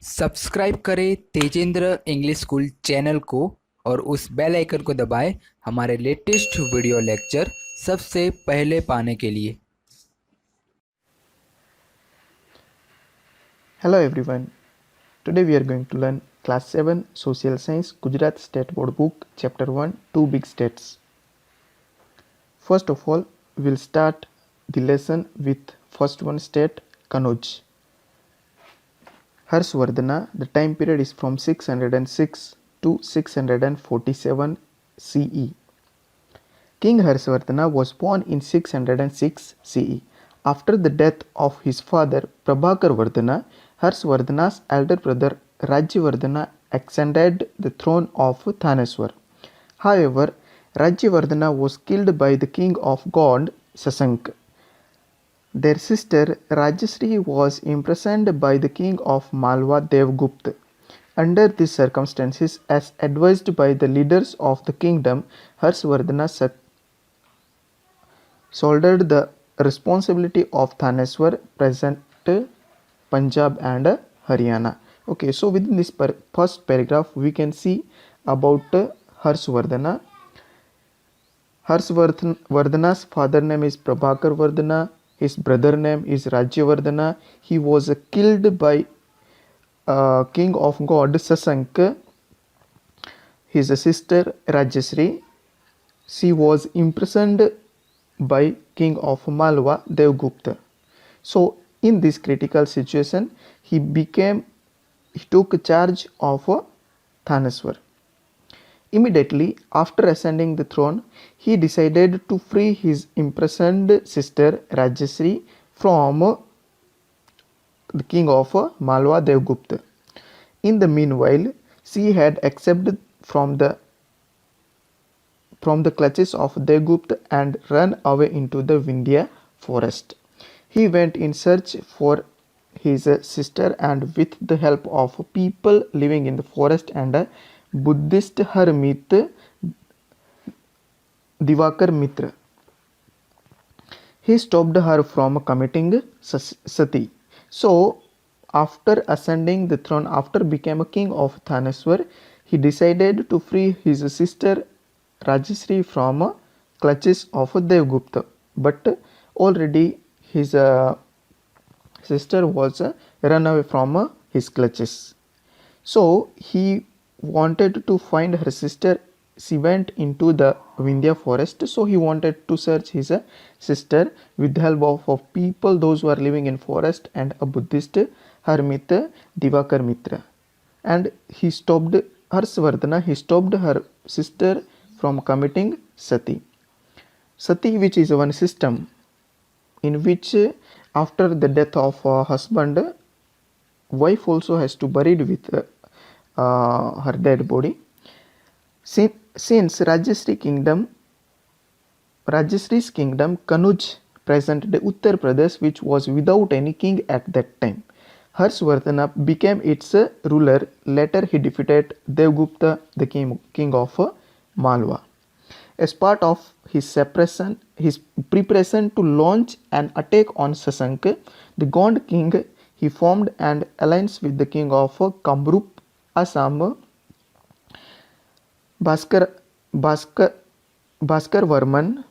Subscribe करें Tejendra English school channel को और उस बेल आइकन को दबाएं हमारे लेटेस्ट वीडियो लेक्चर सबसे पहले पाने के लिए। Hello everyone. Today we are going to learn class 7 Social Science Gujarat State Board book chapter 1 Two Big States. First of all, we'll start the lesson with first one state Kanauj. Harshvardhana, the time period is from 606 to 647 CE. King Harshvardhana was born in 606 CE. After the death of his father Prabhakarvardhana, Harshvardhana's elder brother Rajyavardhana ascended the throne of Thaneswar. However, Rajyavardhana was killed by the king of God Sasank. Their sister Rajasri was imprisoned by the king of Malwa Devgupta. Under these circumstances, as advised by the leaders of the kingdom, Harshvardhana shouldered the responsibility of Thaneswar, present Punjab and Haryana. Okay, so within this first paragraph, we can see about Harshvardhana. Harshvardhana's father name is Prabhakar Vardhana. His brother name is Rajyavardhana. He was killed by king of god Sasank. His sister Rajasri, she was imprisoned by king of Malwa Devgupta. So in this critical situation, he took charge of Thaneswar. Immediately after ascending the throne, he decided to free his imprisoned sister Rajasri from the king of Malwa Devgupta. In the meanwhile, she had escaped from the clutches of Devgupta and run away into the Vindhya forest. He went in search for his sister, and with the help of people living in the forest and a Buddhist hermit Divakar Mitra, he stopped her from committing sati. So after ascending the throne, after becoming king of Thaneswar, he decided to free his sister Rajasri from clutches of Devgupta. But already his sister was run away from his clutches. So he wanted to find her sister. She went into the Vindhya forest. So he wanted to search his sister with the help of people, those who are living in forest, and a Buddhist hermit Divakar Mitra. And he stopped Harshvardhana. He stopped her sister from committing sati. Sati, which is one system in which after the death of husband, wife also has to buried with her dead body. Since Rajasri's kingdom Kanuj, present day Uttar Pradesh, which was without any king at that time, Harshvardhana became its ruler. Later he defeated Devgupta, the king of Malwa. As part of his preparation to launch an attack on Sasank, the Gond king, he formed an alliance with the king of Kamrup, Assam, Bhaskar Varman,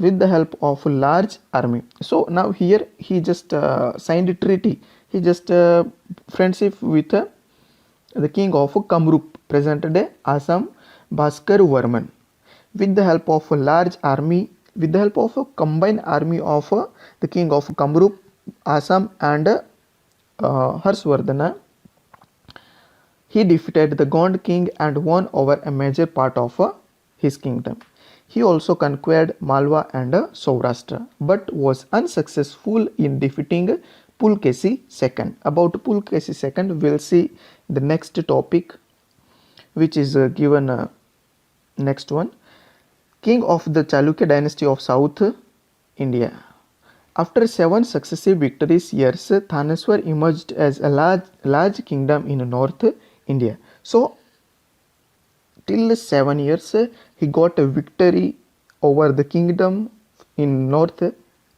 with the help of a large army. So now here he just signed a treaty. He just friendship with the king of Kamrup, present day Assam, Bhaskar Varman, with the help of a large army, with the help of a combined army of the king of Kamrup, Assam and Harshvardhana. He defeated the Gond king and won over a major part of his kingdom. He also conquered Malwa and Saurashtra, but was unsuccessful in defeating Pulkesi II. About Pulkesi II, we'll see the next topic, which is given next one. King of the Chalukya dynasty of South India. After 7 successive victorious years, Thaneswar emerged as a large kingdom in North India. So till 7 years he got a victory over the kingdom in North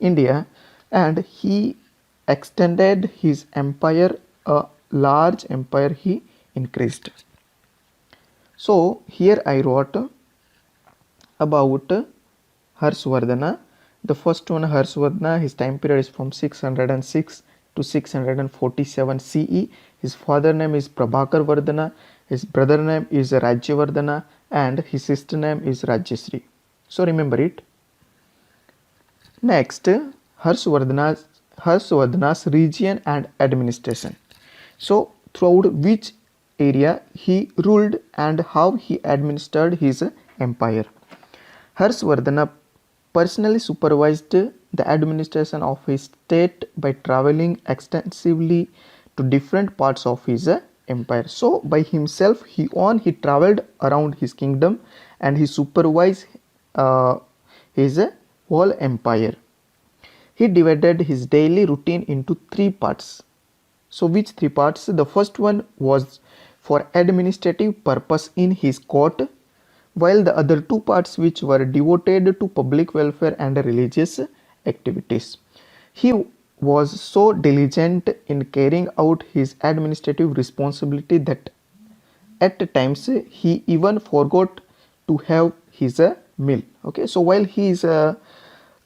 India, and he extended his empire a large empire he increased. So here I wrote about Harshvardhana. The first one, Harshvardhana, his time period is from 606 to 647 CE. His father name is Prabhakar Vardhana, his brother name is Rajyavardhana, and his sister name is Rajyasri. So remember it. Next, Harshvardhana's region and administration. So throughout which area he ruled and how he administered his empire. Harshvardhana personally supervised the administration of his state by traveling extensively to different parts of his empire. So by himself he traveled around his kingdom and he supervised his whole empire. He divided his daily routine into three parts. So which three parts? The first one was for administrative purpose in his court, while the other two parts which were devoted to public welfare and religious activities. He was so diligent in carrying out his administrative responsibility that at times he even forgot to have his meal. Okay, so while he is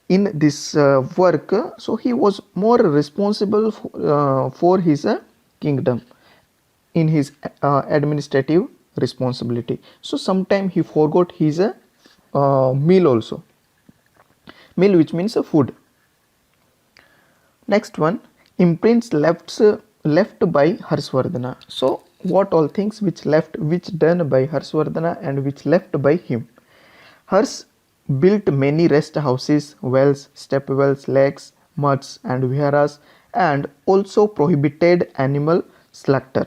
in this work, so he was more responsible for his kingdom in his administrative responsibility. So sometime he forgot his meal also. Meal, which means food. Next one, imprints left by Harshvardhana. So what all things which done by Harshvardhana and which left by him. Harsh built many rest houses, wells, step wells, lakes, mudds and viharas, and also prohibited animal slaughter,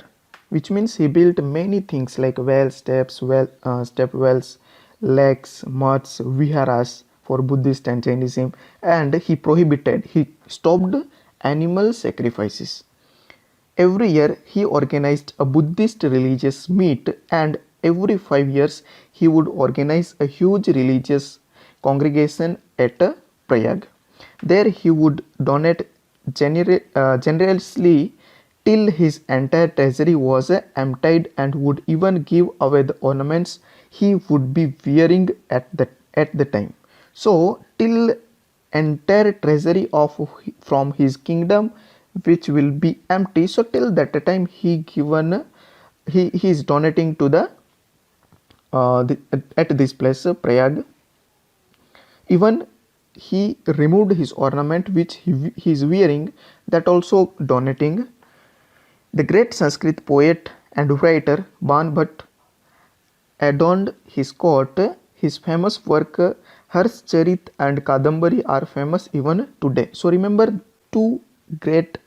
which means he built many things like wells, step wells, lakes, mudds, viharas for Buddhist and Jainism, and he stopped animal sacrifices. Every year he organized a Buddhist religious meet, and every 5 years he would organize a huge religious congregation at Prayag. There he would donate generously till his entire treasury was emptied, and would even give away the ornaments he would be wearing at the time. So till entire treasury from his kingdom which will be empty, so till that time he is donating to the at this place Prayag. Even he removed his ornament which he is wearing, that also donating. The great Sanskrit poet and writer Ban Bhatt adorned his court. His famous work Harshcharit and Kadambari are famous even today. So remember two great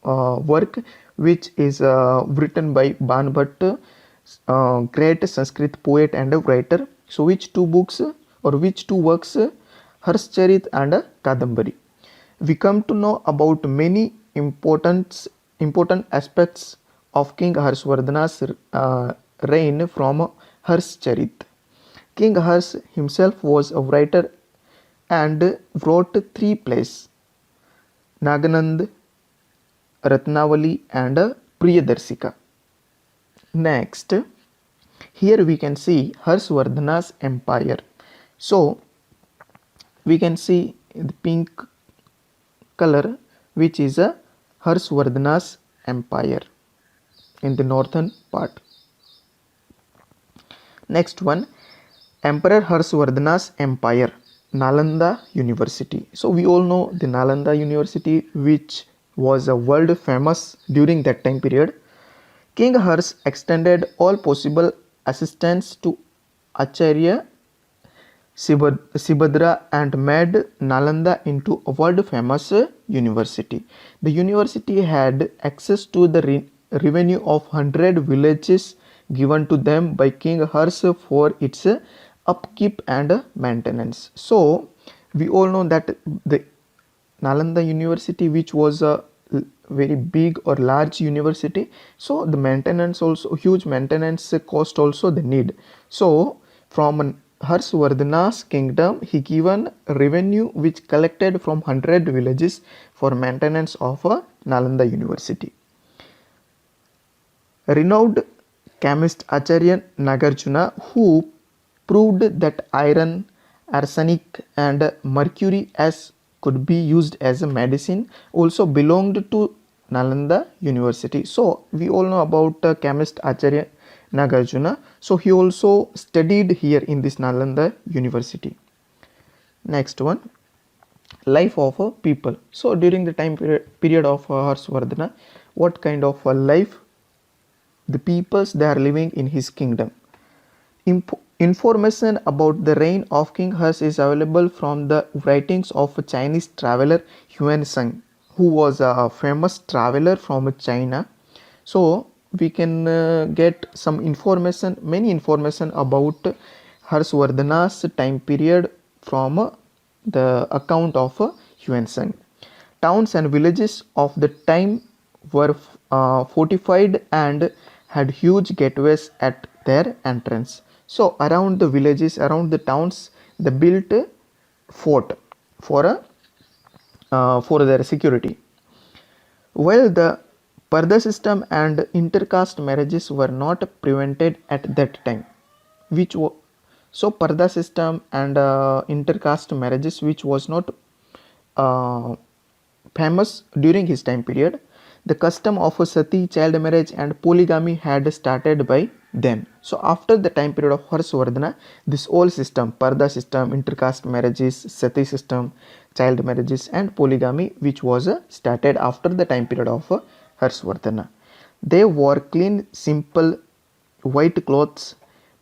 work which is written by Ban Bhatt, great Sanskrit poet and writer. So which two books or which two works? Harshcharit and Kadambari. We come to know about many important aspects of King Harshvardhana's reign from Harshcharit. King Harsh himself was a writer and wrote 3 plays: Naganand, Ratnavali and Priyadarshika. Next, here we can see Harshvardhana's empire. So we can see the pink color which is a Harshvardhana's empire in the northern part. Next one, Emperor Harshvardhana's empire, Nalanda University. So we all know the Nalanda University, which was a world famous during that time period. King Harsh extended all possible assistance to Acharya Subhadra and made Nalanda into a world famous university. The university had access to the revenue of 100 villages given to them by King Harsh for its upkeep and maintenance. So we all know that the Nalanda University, which was a very big or large university, so the maintenance also, huge maintenance cost also they need. So from Harshvardhana's kingdom, he given revenue which collected from 100 villages for maintenance of a Nalanda University. Renowned chemist Acharya Nagarjuna, who proved that iron, arsenic and mercury as could be used as a medicine, also belonged to Nalanda University. So we all know about chemist Acharya Nagarjuna. So he also studied here in this Nalanda University. Next one, life of a people. So during the time period of Harshvardhana, what kind of a life the peoples they are living in his kingdom. Information about the reign of King Harsh is available from the writings of a Chinese traveler Yuan Sheng, who was a famous traveler from China. So we can get some information, many information about Harshvardhana's time period from the account of Yuan Sheng. Towns and villages of the time were fortified and had huge gateways at their entrance. So around the villages, around the towns, they built a fort for their security. While the Parda system and intercaste marriages were not prevented at that time, which so Parda system and intercaste marriages, which was not uh, famous during his time period, the custom of a sati, child marriage and polygamy had started by then. So after the time period of Harshvardhana, this whole system, Parda system, intercaste marriages, sati system, child marriages and polygamy, which was started after the time period of Harshvardhana. They wore clean, simple white clothes.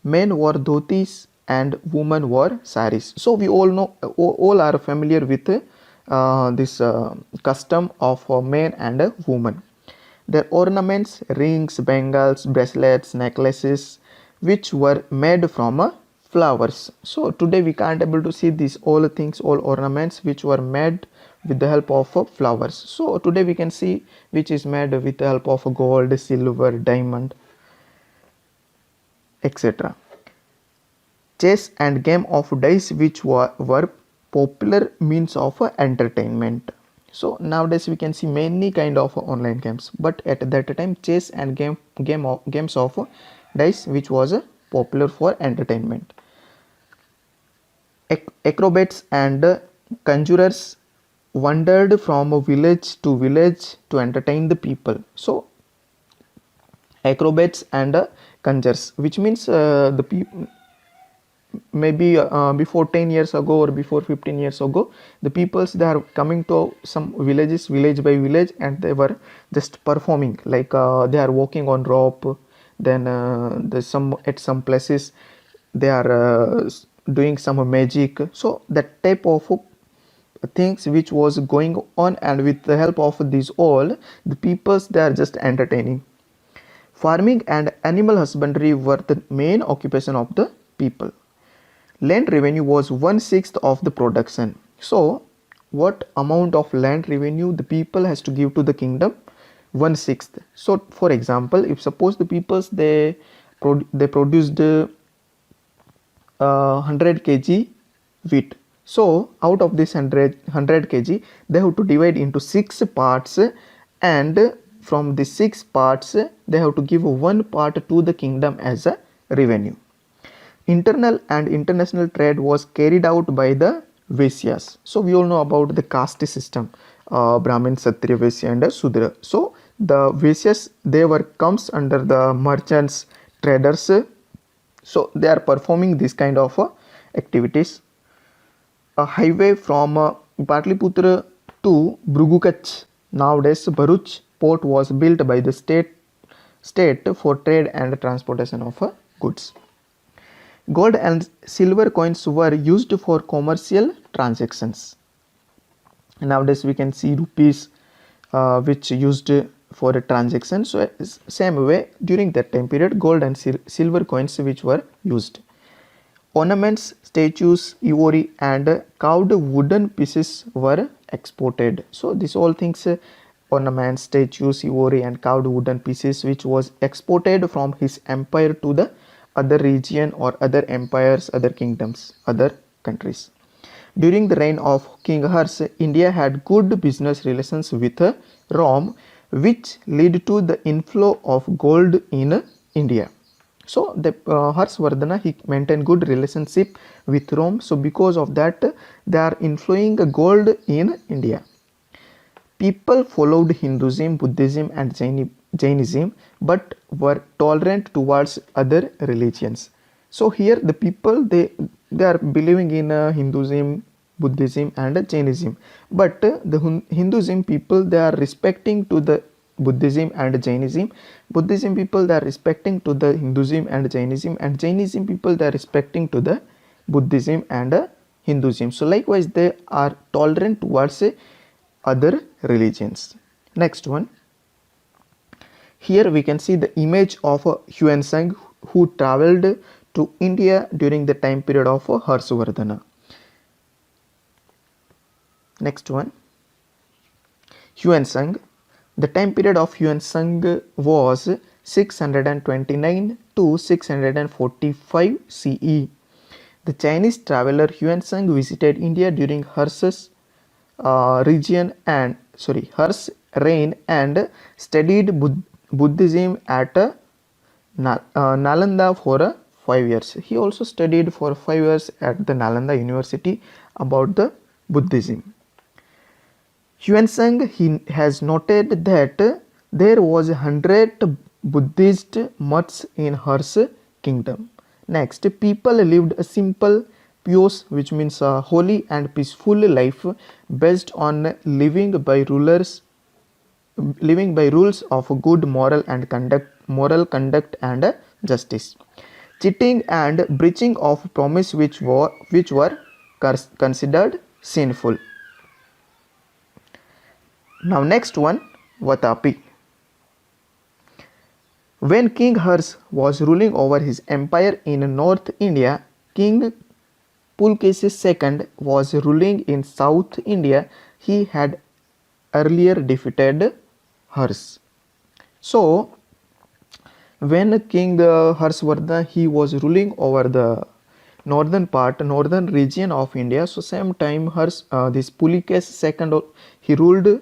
Men wore dhotis and women wore saris. So we all know, all are familiar with this custom of men and women. Their ornaments, rings, bangles, bracelets, necklaces, which were made from flowers. So today we can't able to see these all things, all ornaments which were made with the help of flowers. So today we can see which is made with the help of gold, silver, diamond, etc. Chess and game of dice, which were popular means of entertainment. So nowadays we can see many kind of online games, but at that time chess and games of dice, which was popular for entertainment. Acrobats and conjurers wandered from village to village to entertain the people. So acrobats and conjurers, which means the people maybe before 10 years ago or before 15 years ago, the peoples they are coming to some villages, village by village, and they were just performing like they are walking on rope. Then there's some at some places they are doing some magic. So that type of things which was going on, and with the help of these all, the peoples they are just entertaining. Farming and animal husbandry were the main occupation of the people. Land revenue was 1/6 of the production. So what amount of land revenue the people has to give to the kingdom? 1/6. So for example, if suppose the peoples they produced 100 kg wheat, so out of this 100 kg they have to divide into 6 parts, and from the 6 parts they have to give one part to the kingdom as a revenue. Internal and international trade was carried out by the Vaisyas. So we all know about the caste system, Brahmin, Kshatriya, Vaisya and Sudra. So the Vaisyas they were comes under the merchants, traders. So they are performing this kind of activities. A highway from Patliputra to Brugukach, nowadays Bharuch port, was built by the state for trade and transportation of goods. Gold and silver coins were used for commercial transactions. Nowadays we can see rupees which used for a transaction. So same way during that time period gold and silver coins which were used. Ornaments, statues, ivory and carved wooden pieces were exported. So these all things, ornaments, statues, ivory and carved wooden pieces, which was exported from his empire to the other region or other empires, other kingdoms, other countries. During the reign of King Harsh, India had good business relations with Rome, which led to the inflow of gold in India. So the Harsvardhana, he maintained good relationship with Rome. So because of that, they are inflowing gold in India. People followed Hinduism, Buddhism, and Jainism, but were tolerant towards other religions. So here the people, they are believing in Hinduism, Buddhism, and Jainism, but the Hinduism people, they are respecting to the Buddhism and Jainism. Buddhism people, they are respecting to the Hinduism and Jainism, and Jainism people, they are respecting to the Buddhism and Hinduism. So likewise, they are tolerant towards other religions. Next one. Here we can see the image of Huansang, who traveled to India during the time period of Harsvardhana. Next one. Huansang. The time period of Huansang was 629 to 645 CE. The Chinese traveler Huansang visited India during Hers reign and studied Buddhism at Nalanda for 5 years. He also studied for 5 years at the Nalanda University about the Buddhism. Huansang, he has noted that there was 100 Buddhist months in Hers kingdom. Next, people lived a simple, pious, which means a holy and peaceful life based on living by rules of good moral conduct and justice. Cheating and breaching of promise which were considered sinful. Now next one, Vatapi. When King Hers was ruling over his empire in North India, King Pulkesi II was ruling in South India. He had earlier defeated Hers. So when King Harsvardhana, he was ruling over the northern region of India. So same time this Pulikes II, he ruled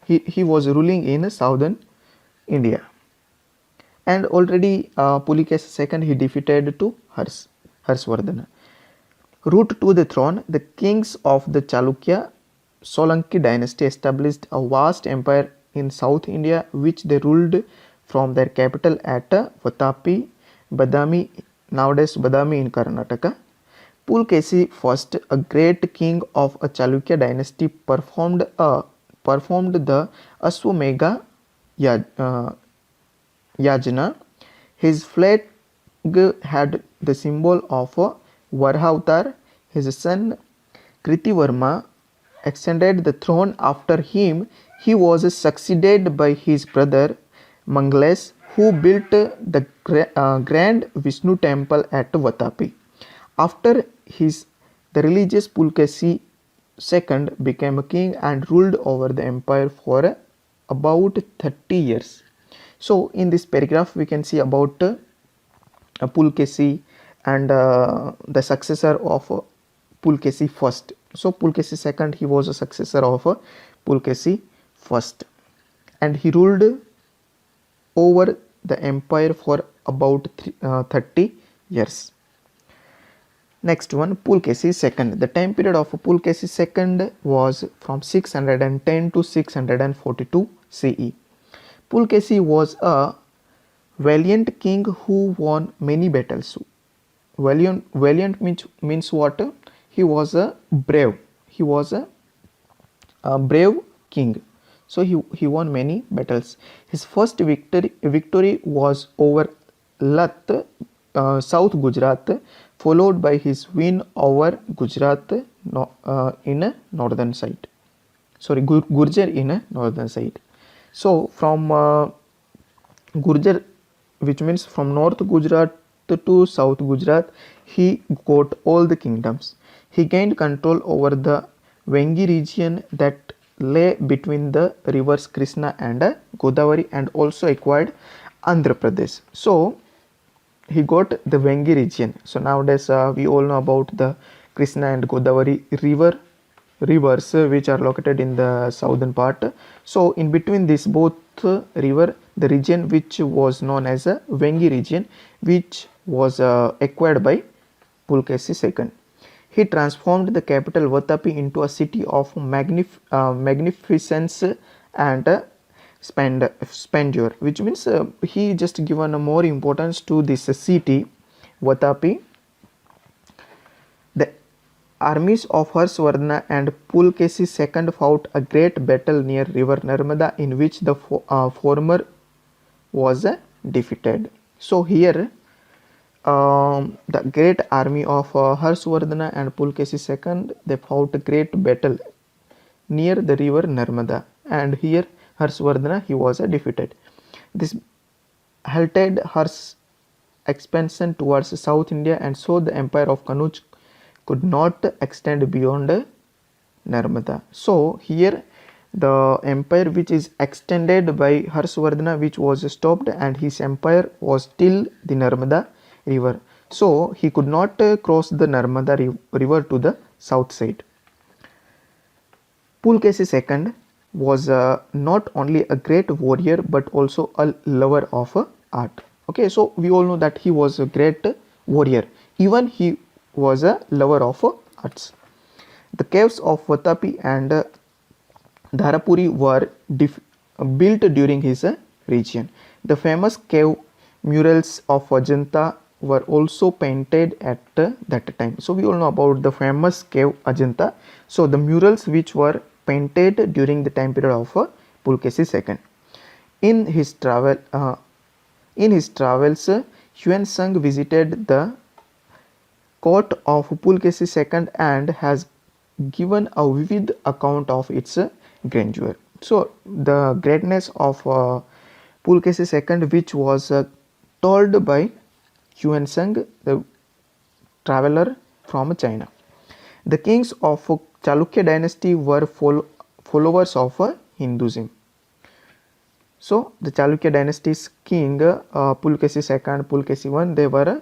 he was ruling in southern India, and already Pulikes II, he defeated to Harsvardhana. Route to the throne, the kings of the Chalukya Solanki dynasty established a vast empire in South India, which they ruled from their capital at Vatapi, Badami, nowadays Badami in Karnataka. Pulkesi I, a great king of a Chalukya dynasty, performed the Ashwamedha Yajna. His flag had the symbol of Varhavtar. His son Kritivarma extended the throne after him. He was succeeded by his brother Mangles, who built the grand Vishnu temple at Vatapi. After the religious Pulkesi II became a king and ruled over the empire for about 30 years. So in this paragraph we can see about Pulkesi and the successor of Pulkesi I. So Pulkesi II, he was a successor of Pulkesi I, and he ruled over the empire for about 30 years. Next one, Pulkesi II. The time period of Pulkesi II was from 610 to 642 CE. Pulkesi was a valiant king who won many battles. Valiant means what? He was a brave. He was a brave king. So he won many battles. His first victory was over Lat, South Gujarat, followed by his win over Gujarat in northern side. Sorry, Gurjar in northern side. So from Gurjar, which means from North Gujarat to South Gujarat, he got all the kingdoms. He gained control over the Vengi region that lay between the rivers Krishna and Godavari, and also acquired Andhra Pradesh. So he got the Vengi region. So nowadays we all know about the Krishna and Godavari rivers which are located in the southern part. So in between this both river, the region which was known as a Vengi region, which was acquired by Pulkesi II. He transformed the capital Vatapi into a city of magnificence and splendor, which means he just given a more importance to this city Vatapi. The armies of Harshvardhana and Pulkesi II fought a great battle near river Narmada, in which the former was defeated. So here the great army of Harshvardhana and Pulkesi II, they fought a great battle near the river Narmada, and here Harshvardhana, he was defeated. This halted Harsh's expansion towards South India, and so the empire of Kanuj could not extend beyond Narmada. So here the empire which is extended by Harshvardhana, which was stopped, and his empire was till the Narmada river. So he could not cross the Narmada river to the south side. Pulkesi II was not only a great warrior but also a lover of art. Okay, so we all know that he was a great warrior. Even he was a lover of arts. The caves of Vatapi and Dharapuri were built during his region. The famous cave murals of Ajanta were also painted at that time. So we all know about the famous cave Ajanta. So the murals which were painted during the time period of Pulkesi II. In his travels, Yuan Sang visited the court of Pulkesi II and has given a vivid account of its grandeur. So the greatness of Pulkesi II, which was told by Yuan Sang, the traveler from China. The kings of Chalukya dynasty were followers of Hinduism. So the Chalukya dynasty's king Pulkesi II, Pulkesi I, they were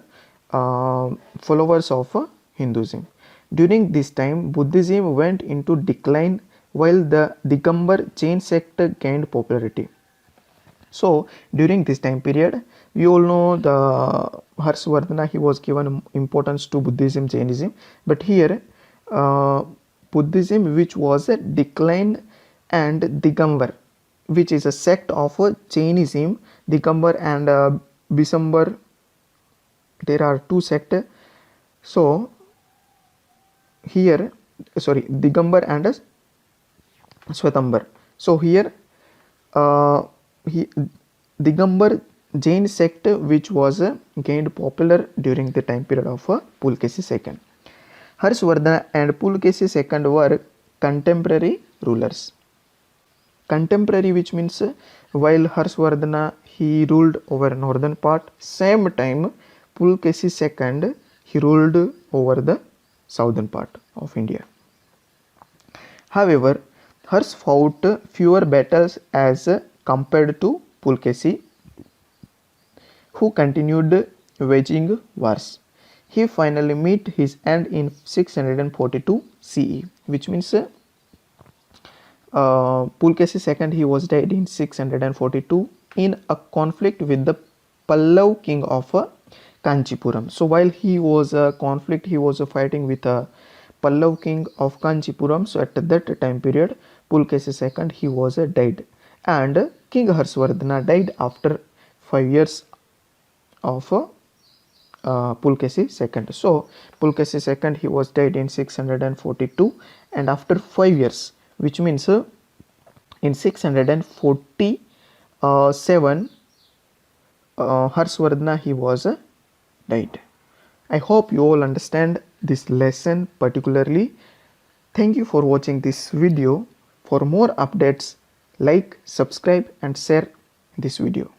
followers of Hinduism. During this time, Buddhism went into decline while the Digambar Jain sect gained popularity. So during this time period, we all know the Harshvardhana, he was given importance to Buddhism, Jainism, but here Buddhism, which was a decline, and Digambar, which is a sect of Jainism, Digambar and Bisambar, there are two sects. So here, sorry, Digambar and Swetambar. So here Digambar Jain sect, which was gained popular during the time period of Pulkesi II. Harshvardhana and Pulkesi II were contemporary rulers. Contemporary, which means while Harshvardhana, he ruled over northern part, same time Pulkesi II, he ruled over the southern part of India. However, Harsh fought fewer battles as compared to Pulkesi, who continued waging wars. He finally met his end in 642 CE, which means Pulkesi II, he was died in 642 in a conflict with the Pallav king of Kanchipuram. So while he was a conflict, he was fighting with a Pallav king of Kanchipuram. So at that time period, Pulkesi II, he was died, and King Harshvardhana died after 5 years of Pulkesi II. So Pulkesi II, he was died in 642, and after 5 years, which means in 647 Harshvardhana, he was died. I hope you all understand this lesson particularly. Thank you for watching this video. For more updates, like, subscribe and share this video.